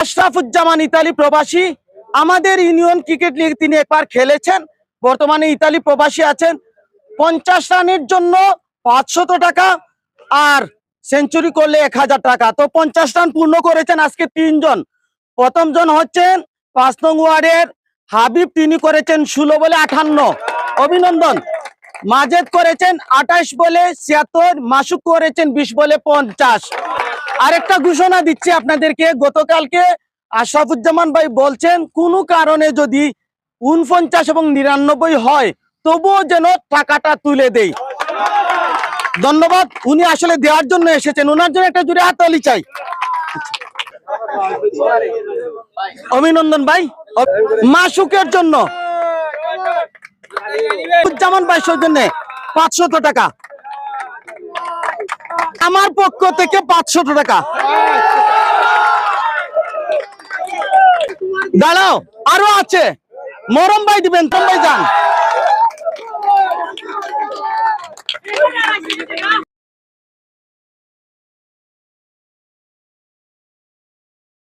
Ashrafuzzaman Italy প্রবাসী, আমাদের union cricket league তিনি একবার খেলেছেন, বর্তমানে ইতালি প্রবাসী আছেন। 50 রানের জন্য 500 টাকা আর সেঞ্চুরি করলে 1000 টাকা। তো 50 রান পূর্ণ করেছেন আজকে 3 জন। প্রথম জন হচ্ছেন 5 নং ওয়ার্ডের হাবিব, তিনি করেছেন 16 বলে 58, অভিনন্দন। মাজেদ করেছেন 28 বলে 76, মাসুক করেছেন 20 বলে 50। আরেকটা ঘোষণা দিচ্ছি আপনাদেরকে, গতকালকে আশরাফুজ্জামান ভাই বলছেন কোনো কারণে যদি 49 এবং 99 হয় তবুও যেন টাকাটা তুলে দেই। ধন্যবাদ, উনি আসলে দেওয়ার জন্য এসেছেন, ওনার জন্য একটা জোরে হাততালি চাই। অভিনন্দন ভাই। মাসুকের জন্য জামান ভাই সৌজন্য 500 টাকা, আমার পক্ষ থেকে 500 টাকা। দাঁড়াও, আরো আছে, মরম ভাই দিবেন, ভাই যান।